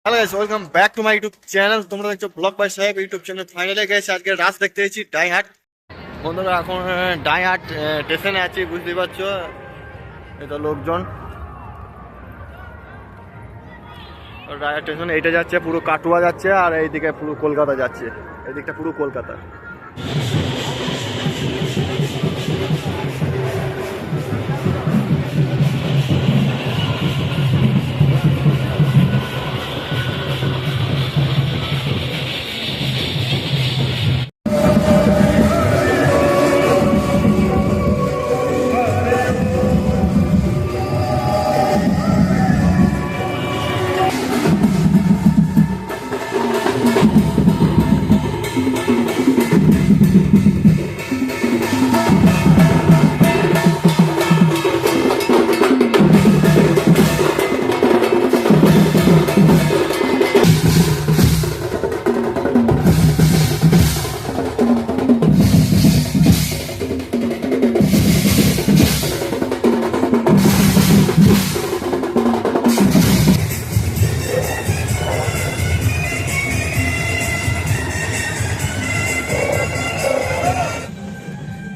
Hello guys, welcome back to my YouTube channel. তোমরা দেখছো blog by সাহেব YouTube channel. Finally guys আজকে রাত দেখতে এসেছি ডাইহাট। বন্ধুরা এখন ডাইহাট স্টেশনে আছি, বুঝতেই পারছো। এটা লোকজন ডাইহাট স্টেশন, এইটা যাচ্ছে পুরো কাটুয়া যাচ্ছে, আর এইদিকে পুরো কলকাতা যাচ্ছে। এই দিকটা পুরো কলকাতা।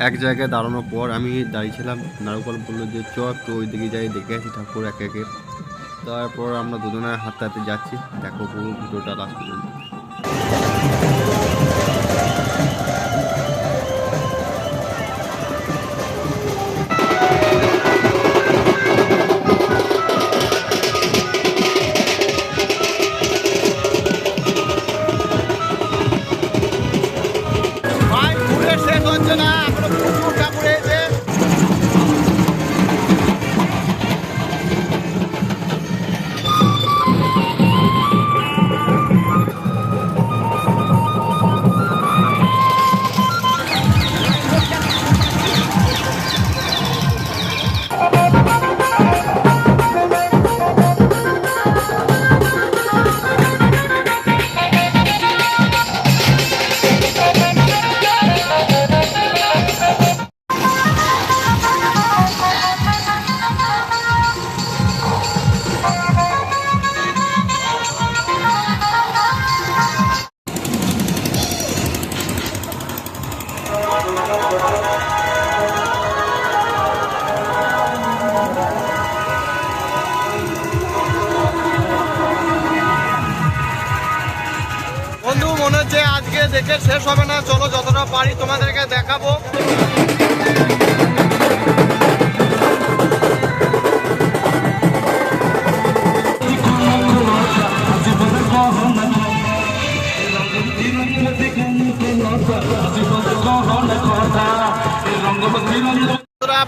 এক জায়গায় দাঁড়ানোর পর আমি দাঁড়িয়েছিলাম, নারকল বললো যে চ একটু ওই দিকে যাই, দেখে আসি ঠাকুর একে একে। তারপর আমরা দুজনে হাঁটতে হাঁটতে যাচ্ছি। দেখো পুরো ভিডিওটা লাস্ট পর্যন্ত। শেষ হচ্ছে না, এখনো প্রচুর ঠাকুর হয়েছে। বন্ধু, মনে হচ্ছে আজকে দেখে শেষ হবে না। চলো যতটা পারি তোমাদেরকে দেখাবো।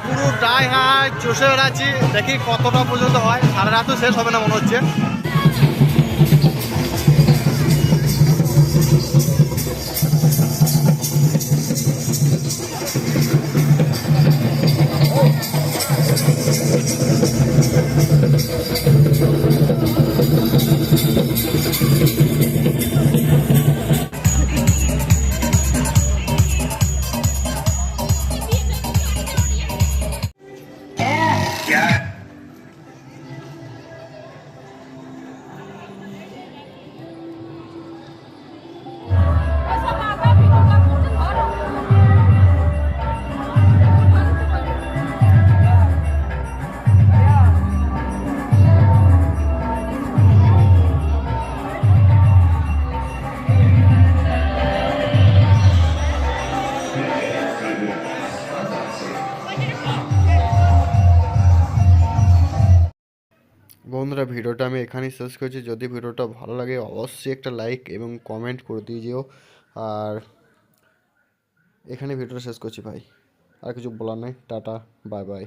পুরো ডাইহাট চষে বেড়াচ্ছি, দেখি কতটা পর্যন্ত হয়। সারা রাতও শেষ হবে না মনে হচ্ছে। বন্ধুরা, ভিডিওটা আমি এখানেই শেষ করছি। যদি ভিডিওটা ভালো লাগে অবশ্যই একটা লাইক এবং কমেন্ট করে দিয়ে যেও। আর এখানে ভিডিওটা শেষ করছি ভাই, আর কিছু বলার নেই। Tata, bye bye.